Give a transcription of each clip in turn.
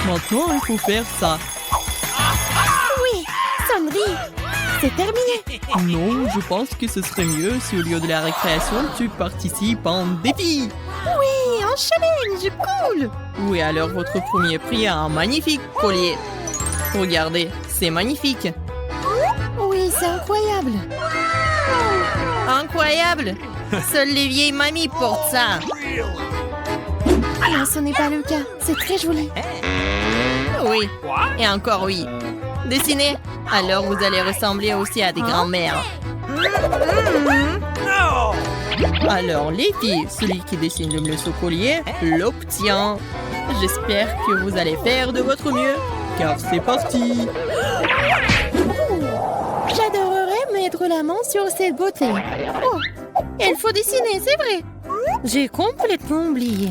Maintenant, il faut faire ça. Oui, sonnerie. C'est terminé. Non, je pense que ce serait mieux si au lieu de la récréation, tu participes en défi. Oui, un challenge, cool. Oui, alors votre premier prix a un magnifique collier. Regardez, c'est magnifique. Oui, c'est incroyable. Incroyable. Seules les vieilles mamies portent ça. Non, ce n'est pas le cas. C'est très joli. Oui, et encore oui. Dessinez. Alors vous allez ressembler aussi à des grands-mères. Alors les filles, celui qui dessine le mieux ce collier l'obtient. J'espère que vous allez faire de votre mieux, car c'est parti. J'adorerais mettre la main sur cette beauté. Oh, il faut dessiner, c'est vrai. J'ai complètement oublié.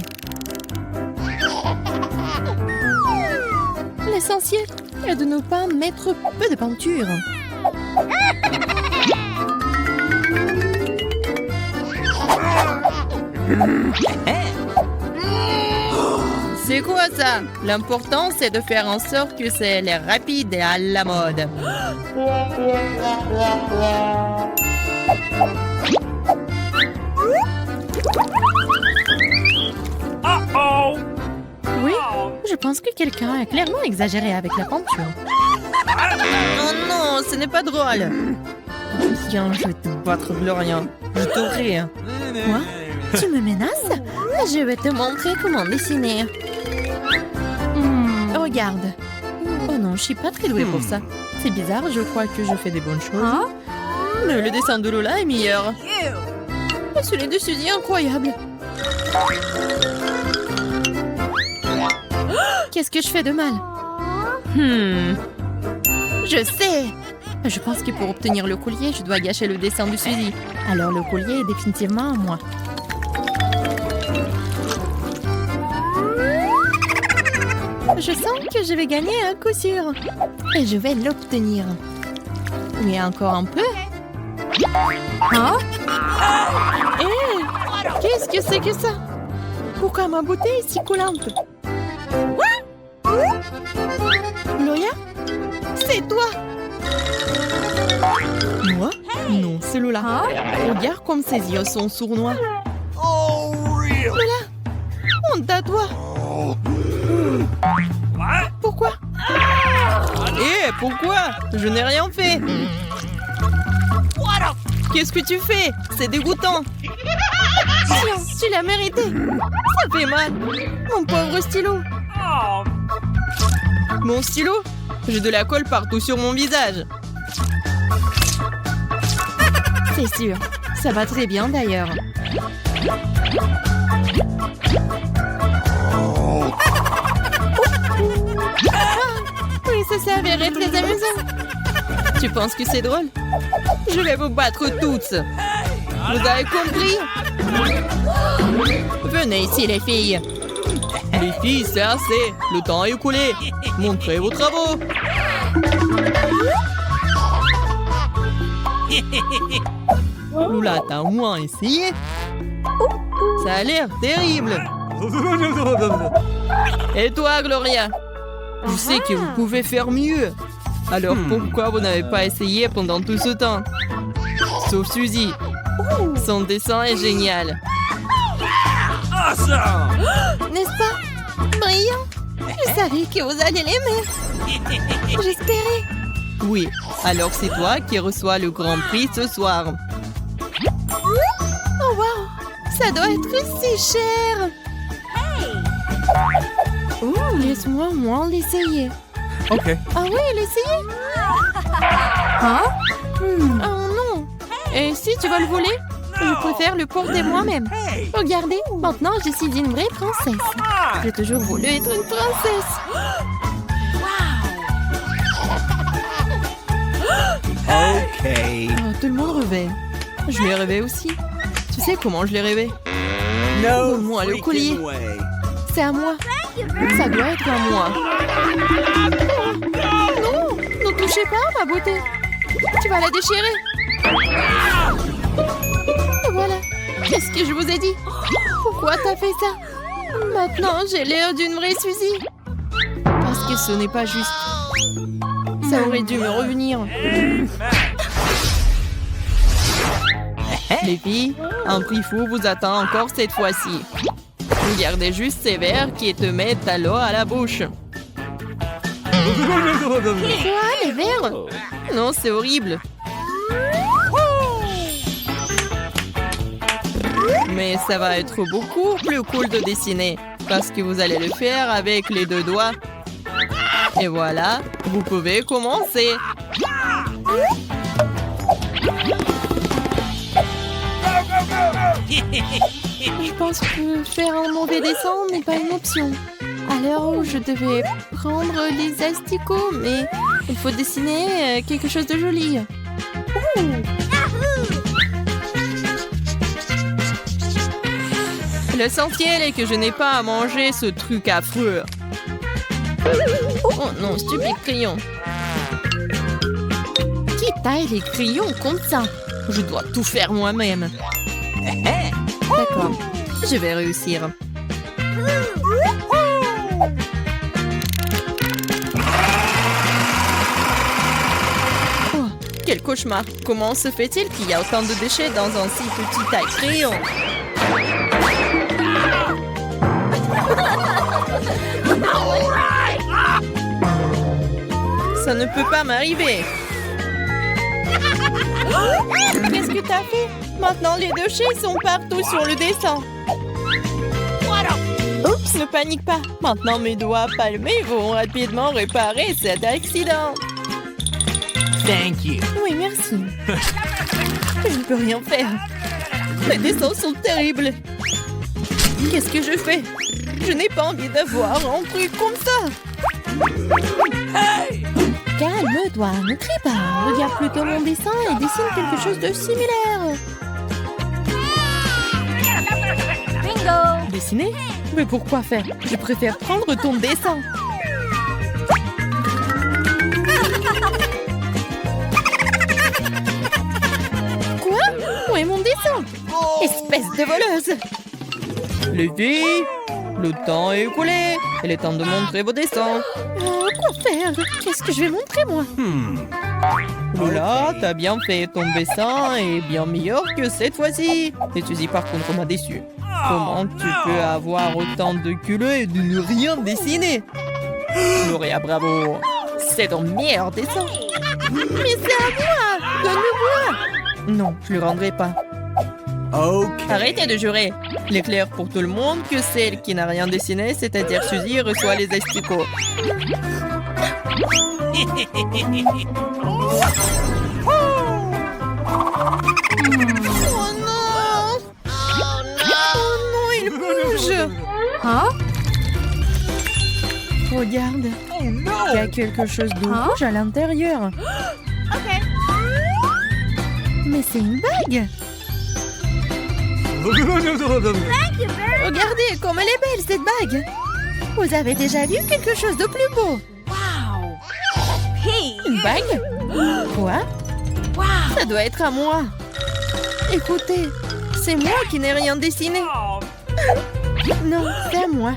L'essentiel est de ne pas mettre peu de peinture. C'est quoi ça? L'important c'est de faire en sorte que c'est l'air rapide et à la mode. Oui, je pense que quelqu'un a clairement exagéré avec la peinture. Oh non, ce n'est pas drôle. Tiens, je vais te battre, Gloria. Je t'aurai. Quoi? Tu me menaces? Je vais te montrer comment dessiner. Regarde. Oh non, je suis pas très douée pour ça. C'est bizarre, je crois que je fais des bonnes choses. Hein? Mais le dessin de Lola est meilleur. Et celui de Suzy est incroyable. Qu'est-ce que je fais de mal? Je sais. Je pense que pour obtenir le collier, je dois gâcher le dessin de Suzy. Alors le collier est définitivement à moi. Je sens que je vais gagner à coup sûr. Et je vais l'obtenir. Oui, encore un peu. Hein? Hé! Qu'est-ce que c'est que ça? Pourquoi ma beauté est si collante? Gloria? C'est toi! Moi? Non, c'est Lola. Regarde comme ses yeux sont sournois. Lola! Honte à toi! Pourquoi? Eh, pourquoi? Je n'ai rien fait. Qu'est-ce que tu fais? C'est dégoûtant. Tiens, tu l'as mérité! Ça fait mal. Mon pauvre stylo! Mon stylo? J'ai de la colle partout sur mon visage. C'est sûr. Ça va très bien d'ailleurs. Oui, ça s'est avéré très amusant. Tu penses que c'est drôle? Je vais vous battre toutes. Vous avez compris? Venez ici, les filles. Les filles, c'est assez. Le temps est écoulé. Montrez vos travaux. Lola, t'as au moins essayé? Ça a l'air terrible. Et toi, Gloria? Je sais que vous pouvez faire mieux. Alors pourquoi vous n'avez pas essayé pendant tout ce temps? Sauf Suzy. Son dessin est génial. N'est-ce pas? Brillant! Je savais que vous alliez l'aimer. J'espérais. Oui, alors c'est toi qui reçois le grand prix ce soir. Oh wow! Ça doit être si cher! Oh, laisse-moi au moins l'essayer. Ok. Ah oui, l'essayer? Hein? Oh non! Et si tu vas le voler? Je préfère le porter moi-même. Regardez, maintenant je suis une vraie princesse. J'ai toujours voulu être une princesse. Ok. Oh, tout le monde rêvait. Je l'ai rêvé aussi. Tu sais comment je l'ai rêvé? No Donne-moi le collier. freaking way. C'est à moi. Ça doit être à moi. Non, ne touchez pas à ma beauté. Tu vas la déchirer. Et voilà. Qu'est-ce que je vous ai dit? Pourquoi t'as fait ça? Maintenant, j'ai l'air d'une vraie Suzy. Pas que ce n'est pas juste. Ça aurait dû me revenir. Les filles, un prix fou vous attend encore cette fois-ci. Regardez juste ces verres qui te mettent à l'eau à la bouche. Quoi, les verres? Non, c'est horrible. Mais ça va être beaucoup plus cool de dessiner parce que vous allez le faire avec les 2 doigts. Et voilà, vous pouvez commencer. Je pense que faire un mauvais dessin n'est pas une option. À l'heure où je devais prendre les asticots, mais il faut dessiner quelque chose de joli. L'essentiel est que je n'ai pas à manger ce truc affreux. Oh non, stupide crayon. Qui taille les crayons comme ça? Je dois tout faire moi-même. D'accord. Je vais réussir. Oh, quel cauchemar! Comment se fait-il qu'il y a autant de déchets dans un si petit taille-crayon? Ça ne peut pas m'arriver. Qu'est-ce que t'as fait? Maintenant, les déchets sont partout sur le dessin. Oups, ne panique pas. Maintenant, mes doigts palmés vont rapidement réparer cet accident. Thank you. Oui, merci. Je ne peux rien faire. Les dessins sont terribles. Qu'est-ce que je fais? Je n'ai pas envie d'avoir un truc comme ça. Hey! Calme-toi, ne crie pas. Regarde plutôt mon dessin et dessine quelque chose de similaire. Bingo! Dessiner? Mais pourquoi faire? Je préfère prendre ton dessin. Quoi? Où est mon dessin? Espèce de voleuse! Les filles, le temps est écoulé. Il est temps de montrer vos dessins. Quoi faire? Qu'est-ce que je vais montrer, moi? Lola, t'as bien fait. Ton dessin est bien meilleur que cette fois-ci. Et Suzy, par contre, m'a déçu. Comment tu peux avoir autant de culot et de ne rien dessiner? Gloria, bravo. C'est ton meilleur dessin. Mais c'est à moi! Donne-le-moi! Non, je le rendrai pas. Okay. Arrêtez de jurer. Il est clair pour tout le monde que celle qui n'a rien dessiné, c'est-à-dire Suzy, reçoit les asticots. Oh non! Oh non, il bouge! Hein? Regarde. Il y a quelque chose de rouge à l'intérieur. Mais c'est une bague! Regardez comme elle est belle, cette bague! Vous avez déjà vu quelque chose de plus beau? Une bague? Quoi? Ça doit être à moi. Écoutez, c'est moi qui n'ai rien dessiné. Non, c'est à moi.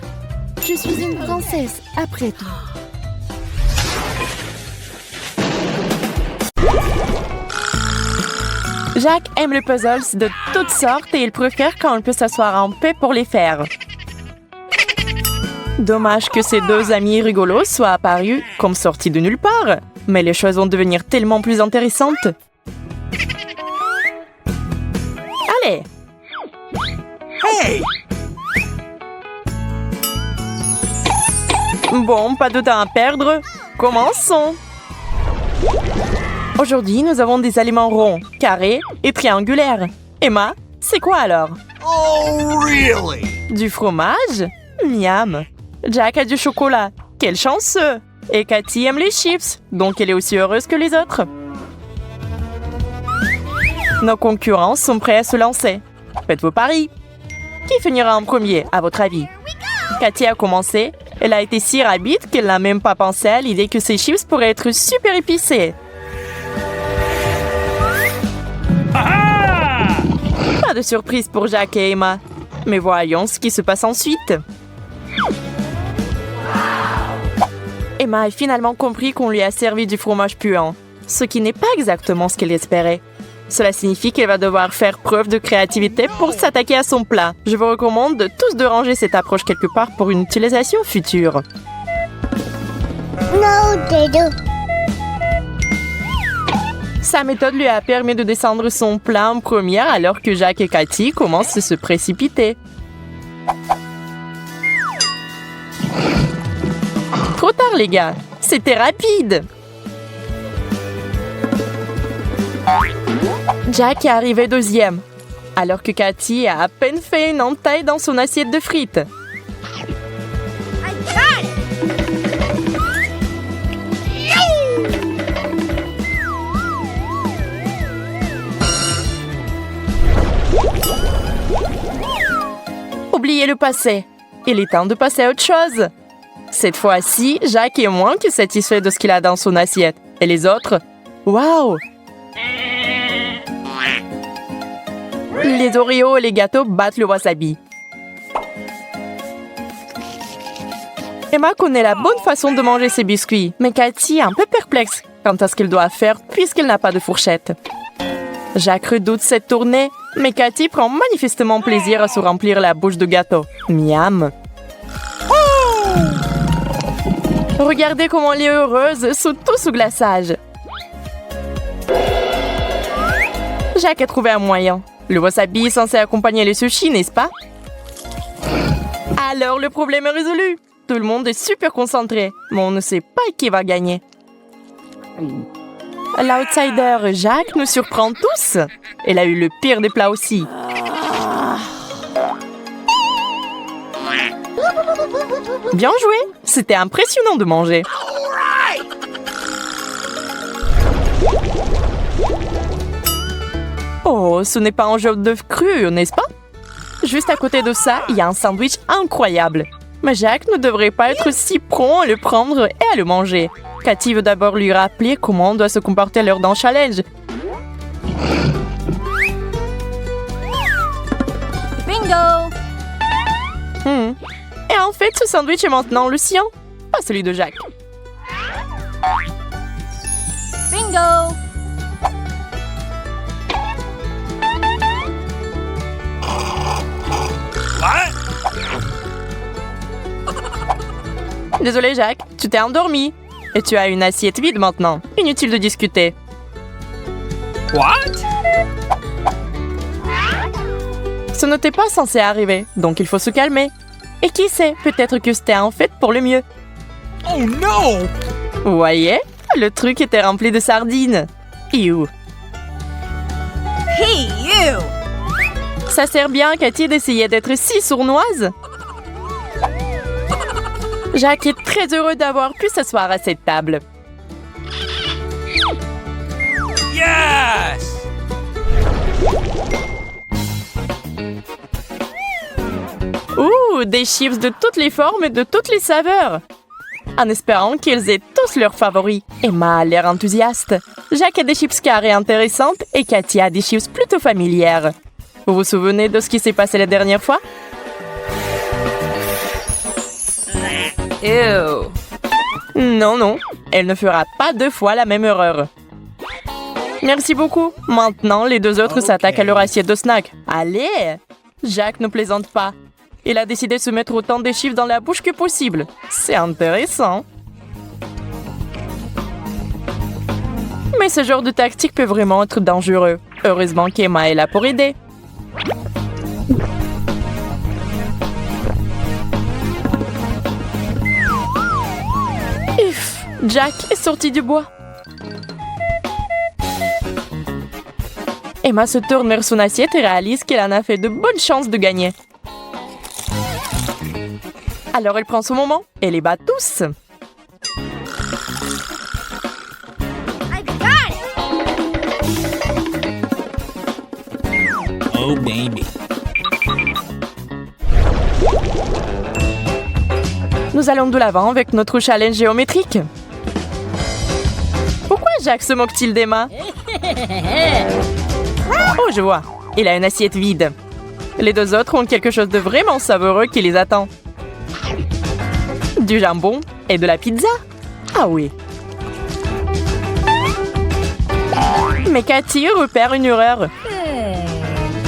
Je suis une princesse, après tout. Jack aime les puzzles de toutes sortes et il préfère quand on peut s'asseoir en paix pour les faire. Dommage que ces 2 amis rigolos soient apparus comme sortis de nulle part, mais les choses vont devenir tellement plus intéressantes. Allez! Hey! Bon, pas de temps à perdre. Commençons! Aujourd'hui, nous avons des aliments ronds, carrés et triangulaires. Emma, c'est quoi alors? Oh, really? Du fromage? Miam! Jack a du chocolat. Quel chanceux! Et Cathy aime les chips, donc elle est aussi heureuse que les autres. Nos concurrents sont prêts à se lancer. Faites vos paris. Qui finira en premier, à votre avis? Cathy a commencé. Elle a été si rapide qu'elle n'a même pas pensé à l'idée que ces chips pourraient être super épicés. Pas de surprise pour Jack et Emma. Mais voyons ce qui se passe ensuite. Emma a finalement compris qu'on lui a servi du fromage puant, ce qui n'est pas exactement ce qu'elle espérait. Cela signifie qu'elle va devoir faire preuve de créativité pour s'attaquer à son plat. Je vous recommande de tous de ranger cette approche quelque part pour une utilisation future. Sa méthode lui a permis de descendre son plat en première alors que Jack et Cathy commencent à se précipiter. Trop tard les gars, c'était rapide. Jack est arrivé deuxième, alors que Cathy a à peine fait une entaille dans son assiette de frites. Oubliez le passé. Il est temps de passer à autre chose. Cette fois-ci, Jack est moins que satisfait de ce qu'il a dans son assiette. Et les autres? Waouh! Les Oreos et les gâteaux battent le wasabi. Emma connaît la bonne façon de manger ses biscuits, mais Cathy est un peu perplexe quant à ce qu'elle doit faire puisqu'elle n'a pas de fourchette. Jack redoute cette tournée, mais Cathy prend manifestement plaisir à se remplir la bouche de gâteaux. Miam! Regardez comment elle est heureuse, sous tout sous glaçage. Jack a trouvé un moyen. Le wasabi est censé accompagner les sushis, n'est-ce pas? Alors le problème est résolu. Tout le monde est super concentré, mais on ne sait pas qui va gagner. L'outsider Jack nous surprend tous. Elle a eu le pire des plats aussi. Bien joué! C'était impressionnant de manger. Oh, ce n'est pas un jaune d'œuf cru, n'est-ce pas? Juste à côté de ça, il y a un sandwich incroyable. Mais Jack ne devrait pas être si prompt à le prendre et à le manger. Cathy veut d'abord lui rappeler comment on doit se comporter lors d'un challenge. Bingo! Et en fait, ce sandwich est maintenant le sien, pas celui de Jack. Bingo! What? Désolé Jack, tu t'es endormi. Et tu as une assiette vide maintenant. Inutile de discuter. What? Ce n'était pas censé arriver, donc il faut se calmer. Et qui sait, peut-être que c'était en fait pour le mieux. Oh no! Vous voyez? Le truc était rempli de sardines. Ew. Hey, you! Ça sert bien, Cathy, d'essayer d'être si sournoise. Jack est très heureux d'avoir pu s'asseoir à cette table. Yes! Ouh, des chips de toutes les formes et de toutes les saveurs. En espérant qu'ils aient tous leurs favoris. Emma a l'air enthousiaste. Jack a des chips carrées intéressantes et Cathy a des chips plutôt familières. Vous vous souvenez de ce qui s'est passé la dernière fois? Ew. Non, non, elle ne fera pas 2 fois la même erreur. Merci beaucoup. Maintenant, les 2 autres s'attaquent à leur assiette de snack. Allez! Jack ne plaisante pas. Il a décidé de se mettre autant de chiffres dans la bouche que possible. C'est intéressant. Mais ce genre de tactique peut vraiment être dangereux. Heureusement qu'Emma est là pour aider. Ouf, Jack est sorti du bois. Emma se tourne vers son assiette et réalise qu'elle en a fait de bonnes chances de gagner. Alors elle prend son moment et les bat tous. Oh baby. Nous allons de l'avant avec notre challenge géométrique. Pourquoi Jack se moque-t-il d'Emma? Oh, je vois. Il a une assiette vide. Les 2 autres ont quelque chose de vraiment savoureux qui les attend. Du jambon et de la pizza. Ah oui. Mais Cathy repère une erreur.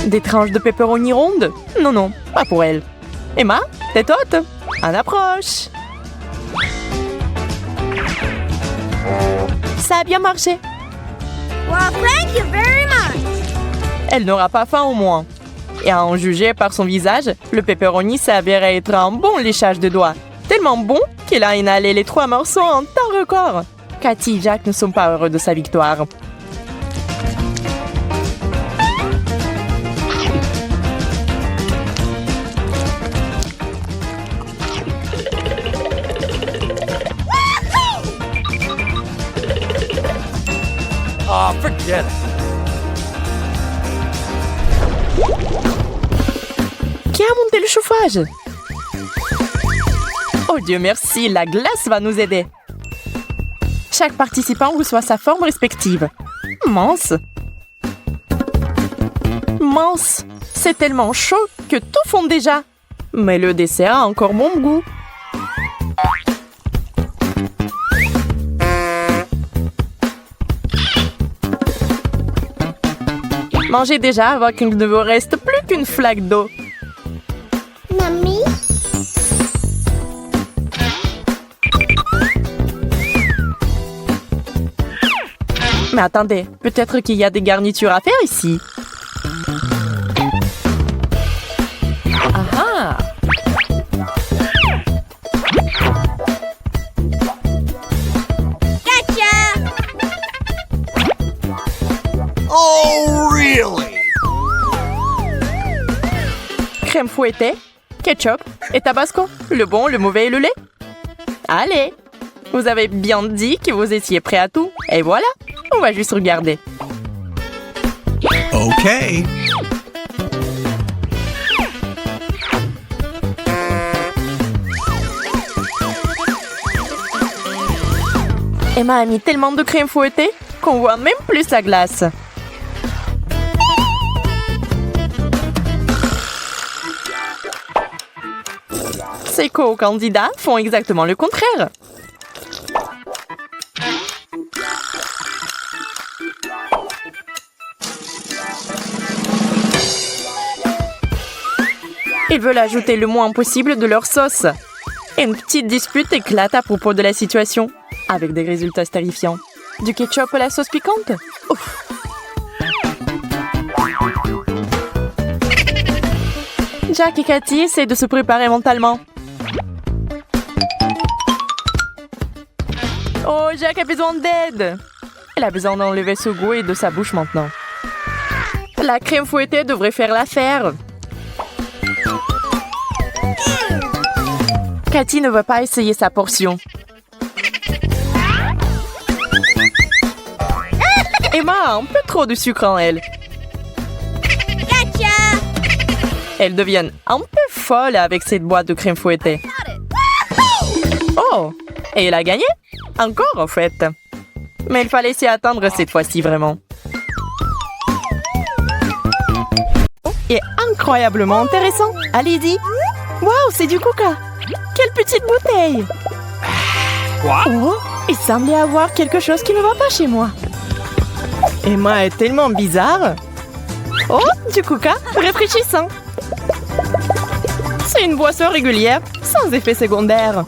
Des tranches de pepperoni rondes? Non, non, pas pour elle. Emma, tête haute. On approche. Ça a bien marché. Well, thank you very much. Elle n'aura pas faim au moins. Et à en juger par son visage, le pepperoni s'avère être un bon léchage de doigts. Tellement bon qu'il a inhalé les 3 morceaux en temps record. Cathy et Jack ne sont pas heureux de sa victoire. Oh, forget it. Qui a monté le chauffage? Oh Dieu merci, la glace va nous aider. Chaque participant reçoit sa forme respective. Mince. Mince. C'est tellement chaud que tout fond déjà. Mais le dessert a encore bon goût. Mangez déjà avant qu'il ne vous reste plus qu'une flaque d'eau. Mamie? Mais attendez, peut-être qu'il y a des garnitures à faire ici. Ah ah! Gotcha! Oh, really? Crème fouettée, ketchup et tabasco. Le bon, le mauvais et le lait. Allez! Vous avez bien dit que vous étiez prêts à tout. Et voilà, on va juste regarder. Okay. Emma a mis tellement de crème fouettée qu'on voit même plus la glace. Ces co-candidats font exactement le contraire. Ils veulent ajouter le moins possible de leur sauce. Et une petite dispute éclate à propos de la situation, avec des résultats terrifiants. Du ketchup à la sauce piquante? Ouf. Jack et Cathy essaient de se préparer mentalement. Oh, Jack a besoin d'aide! Elle a besoin d'enlever ce goût de sa bouche maintenant. La crème fouettée devrait faire l'affaire. Cathy ne veut pas essayer sa portion. Emma a un peu trop de sucre en elle. Gotcha! Elles deviennent un peu folles avec cette boîte de crème fouettée. Oh! Et elle a gagné? Encore, en fait. Mais il fallait s'y attendre cette fois-ci, vraiment. Et incroyablement intéressant. Allez-y. Waouh, c'est du coca. Quelle petite bouteille. What? Oh, il semblait avoir quelque chose qui ne va pas chez moi. Emma est tellement bizarre. Oh, du coca rafraîchissant. C'est une boisson régulière, sans effet secondaire.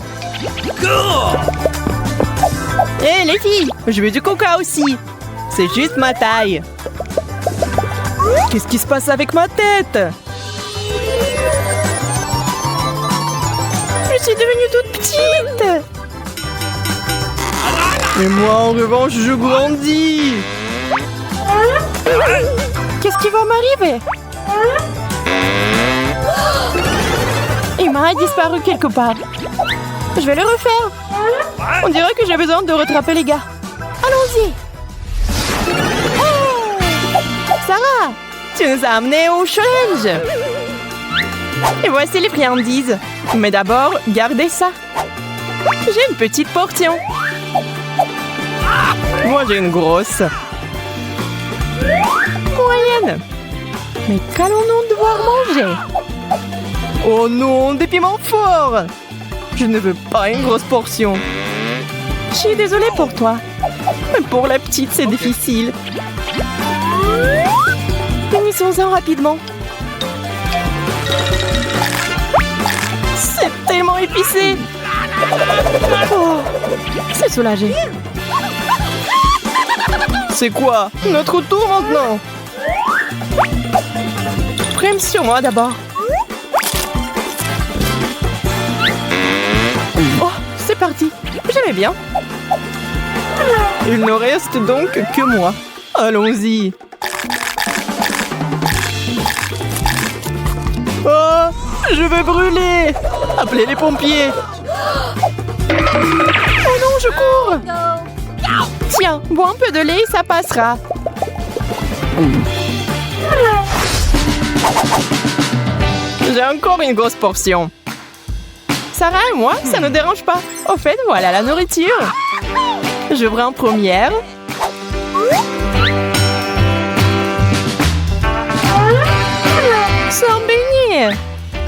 Hé, les filles, je veux du coca aussi. C'est juste ma taille. Qu'est-ce qui se passe avec ma tête? Je suis devenue toute petite. Et moi, en revanche, je grandis. Qu'est-ce qui va m'arriver? Emma a disparu quelque part. Je vais le refaire. On dirait que j'ai besoin de rattraper les gars. Allons-y. Hey! Sarah, tu nous as amenés au challenge. Et voici les friandises. Mais d'abord, gardez ça. J'ai une petite portion. Moi, j'ai une grosse. Moyenne. Mais qu'allons-nous devoir manger? Oh non, des piments forts. Je ne veux pas une grosse portion. Je suis désolée pour toi. Mais pour la petite, c'est difficile. Finissons-en rapidement. C'est tellement épicé. Oh, c'est soulagé. C'est quoi? Notre tour maintenant. Prime sur moi d'abord. Oh, c'est parti. J'aimais bien. Il ne reste donc que moi. Allons-y. Oh, je vais brûler. Appelez les pompiers. Oh non, je cours. Tiens, bois un peu de lait et ça passera. J'ai encore une grosse portion. Sarah et moi, ça ne dérange pas. Au fait, voilà la nourriture. J'ouvre en première. C'est un beignet.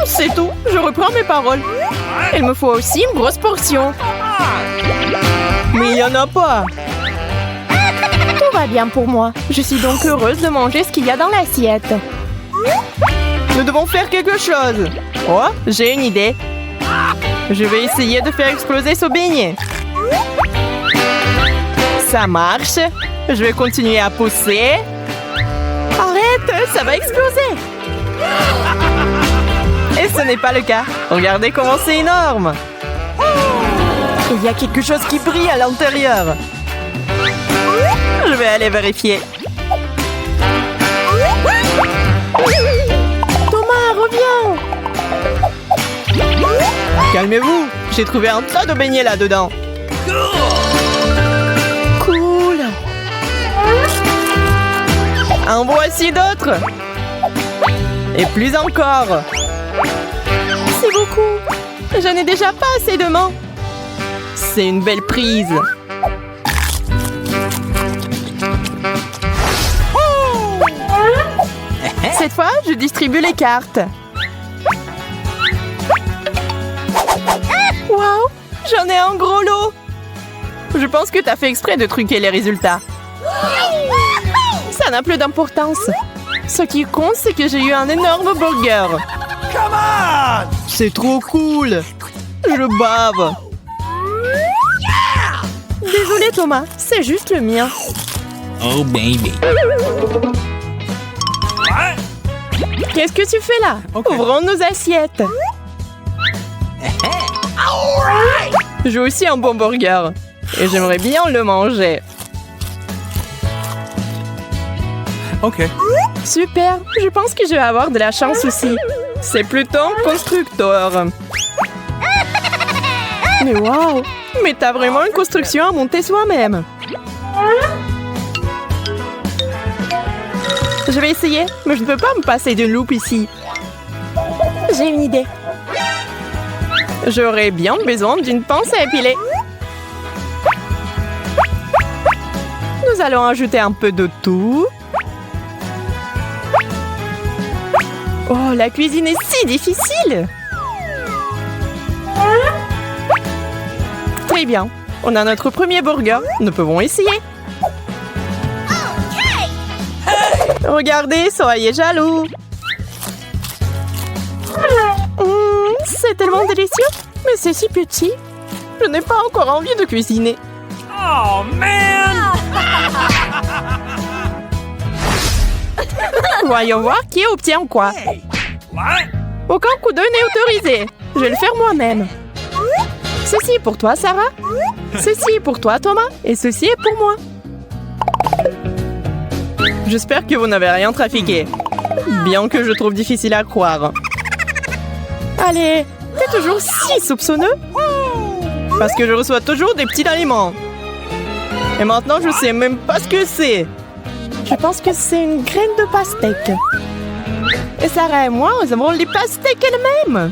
C'est tout, je reprends mes paroles. Il me faut aussi une grosse portion. Mais il n'y en a pas. Tout va bien pour moi. Je suis donc heureuse de manger ce qu'il y a dans l'assiette. Nous devons faire quelque chose. Oh, j'ai une idée. Je vais essayer de faire exploser ce beignet. Ça marche. Je vais continuer à pousser. Arrête, ça va exploser. Et ce n'est pas le cas. Regardez comment c'est énorme. Il y a quelque chose qui brille à l'intérieur. Je vais aller vérifier. Thomas, reviens. Calmez-vous. J'ai trouvé un tas de beignets là-dedans. Cool. En voici d'autres. Et plus encore. C'est beaucoup. Je n'ai déjà pas assez de mains. C'est une belle prise. Cette fois, je distribue les cartes. Waouh, j'en ai un gros lot. Je pense que tu as fait exprès de truquer les résultats. Ça n'a plus d'importance. Ce qui compte, c'est que j'ai eu un énorme burger. Come on! C'est trop cool. Je bave. Désolé Thomas, c'est juste le mien. Oh baby. Qu'est-ce que tu fais là? Ouvrons nos assiettes. J'ai aussi un bon burger. Et j'aimerais bien le manger. Ok. Super, je pense que je vais avoir de la chance aussi. C'est plutôt un constructeur. Mais waouh! Mais t'as vraiment une construction à monter soi-même. Je vais essayer, mais je ne peux pas me passer d'une loupe ici. J'ai une idée. J'aurais bien besoin d'une pince à épiler. Nous allons ajouter un peu de tout. Oh, la cuisine est si difficile! Très bien. On a notre premier burger. Nous pouvons essayer. Regardez, soyez jaloux. C'est tellement délicieux. Mais c'est si petit. Je n'ai pas encore envie de cuisiner. Oh, man! Voyons voir qui obtient quoi. Hey! What? Aucun coup d'œil n'est autorisé. Je vais le faire moi-même. Ceci est pour toi, Sarah. Ceci est pour toi, Thomas. Et ceci est pour moi. J'espère que vous n'avez rien trafiqué. Bien que je trouve difficile à croire. Allez, t'es toujours si soupçonneux. Parce que je reçois toujours des petits aliments. Et maintenant, je sais même pas ce que c'est. Je pense que c'est une graine de pastèque. Et Sarah et moi, nous avons les pastèques elles-mêmes.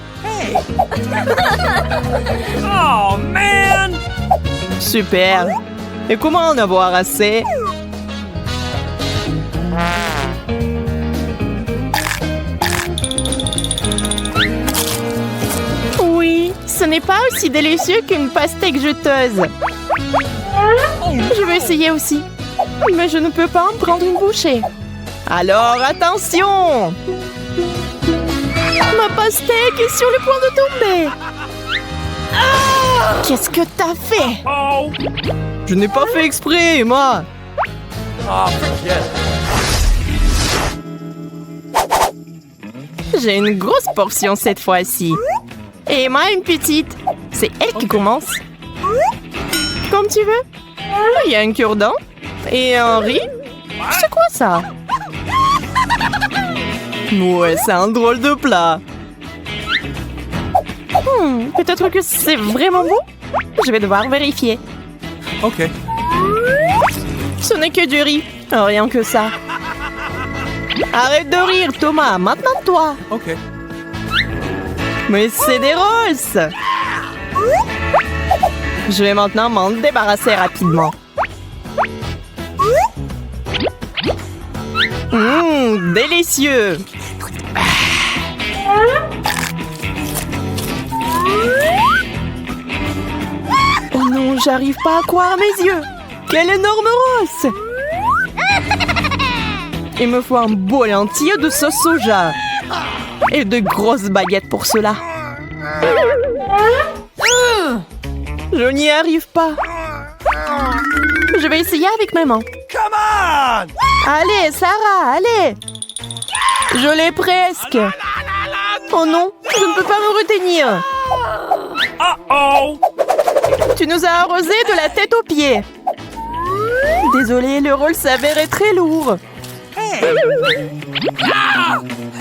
Oh, man! Super. Et comment en avoir assez? Oui, ce n'est pas aussi délicieux qu'une pastèque jeteuse. Je vais essayer aussi. Mais je ne peux pas en prendre une bouchée. Alors, attention! Ma pastèque est sur le point de tomber. Qu'est-ce que t'as fait? Oh! Je n'ai pas fait exprès, Emma! Oh, forget it. J'ai une grosse portion cette fois-ci. Et Emma, une petite. C'est elle qui commence. Comme tu veux. Il y a un cure-dent. Et un riz. C'est quoi ça? Ouais, c'est un drôle de plat. Peut-être que c'est vraiment bon? Je vais devoir vérifier. Okay. Ce n'est que du riz. Rien que ça. Arrête de rire, Thomas. Maintenant, toi. Okay. Mais c'est des roses. Je vais maintenant m'en débarrasser rapidement. Délicieux. Oh non, j'arrive pas à croire mes yeux. Quelle énorme rose. Il me faut un bol entier de sauce soja. Et de grosses baguettes pour cela. Je n'y arrive pas. Je vais essayer avec mes mains. Come on! Allez, Sarah, allez. Je l'ai presque. Oh non, je ne peux pas me retenir. Uh-oh! Tu nous as arrosés de la tête aux pieds. Désolée, le rôle s'avérait très lourd.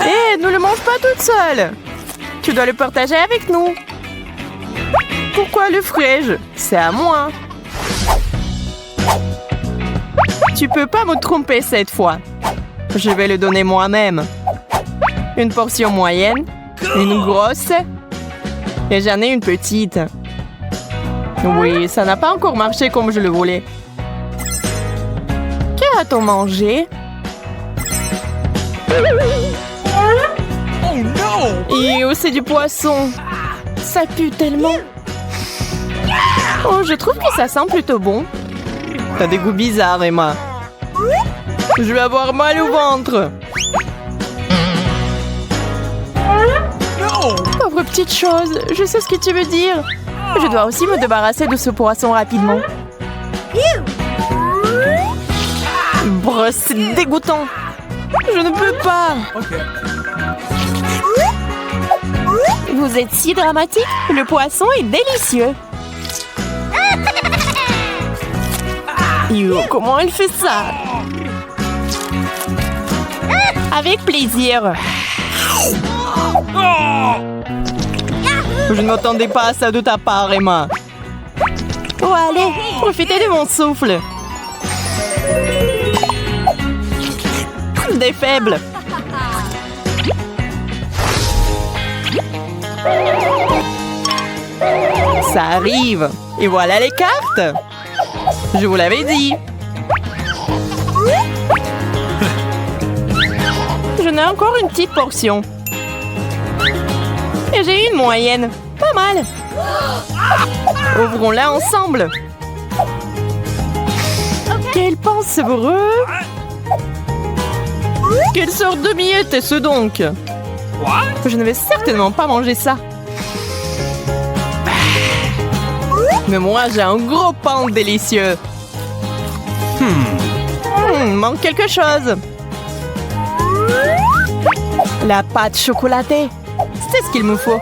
Hé, ne le mange pas toute seule. Tu dois le partager avec nous. Pourquoi le ferais-je? C'est à moi. Tu peux pas me tromper cette fois. Je vais le donner moi-même. Une portion moyenne, une grosse, et j'en ai une petite. Oui, ça n'a pas encore marché comme je le voulais. Que a-t-on mangé? Oh no! Et c'est du poisson. Ça pue tellement. Oh, je trouve que ça sent plutôt bon. T'as des goûts bizarres, Emma. Je vais avoir mal au ventre. No! Pauvre petite chose, je sais ce que tu veux dire. Je dois aussi me débarrasser de ce poisson rapidement. Brrr, c'est dégoûtant. Je ne peux pas. Okay. Vous êtes si dramatique. Le poisson est délicieux. Yo, comment elle fait ça? Avec plaisir. Oh! Je ne m'attendais pas à ça de ta part, Emma. Oh, allez, profitez de mon souffle. Des faibles. Ça arrive. Et voilà les cartes. Je vous l'avais dit. Je n'ai encore une petite portion. Et j'ai une moyenne. Pas mal. Ouvrons-la ensemble. Quel pain savoureux. Quelle sorte de miette est-ce donc? What? Je ne vais certainement pas manger ça. Mais moi, j'ai un gros pain délicieux. Manque quelque chose. La pâte chocolatée. C'est ce qu'il me faut.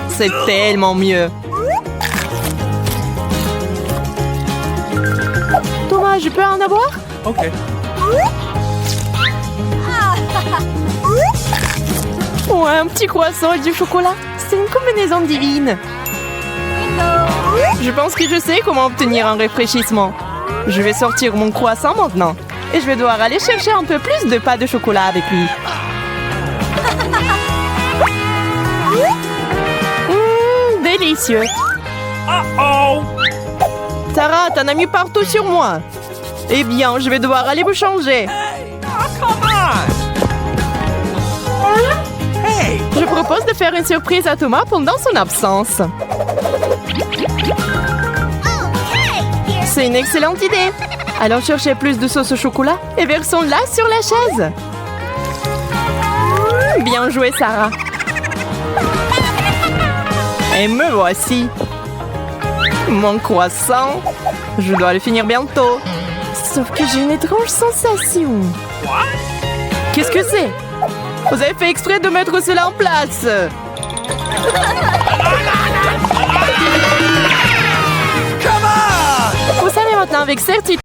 C'est tellement mieux. Thomas, je peux en avoir? Okay. Ouais, un petit croissant et du chocolat. C'est une combinaison divine. Je pense que je sais comment obtenir un rafraîchissement. Je vais sortir mon croissant maintenant. Et je vais devoir aller chercher un peu plus de pâte de chocolat avec lui. Délicieux. Uh-oh! Sarah, t'en as mis partout sur moi. Eh bien, je vais devoir aller me changer. Oh, come on! Hey! Je propose de faire une surprise à Thomas pendant son absence. C'est une excellente idée. Allons chercher plus de sauce au chocolat et versons-la sur la chaise. Bien joué, Sarah. Et me voici. Mon croissant. Je dois le finir bientôt. Sauf que j'ai une étrange sensation. Qu'est-ce que c'est? Vous avez fait exprès de mettre cela en place. Vous savez maintenant avec certitude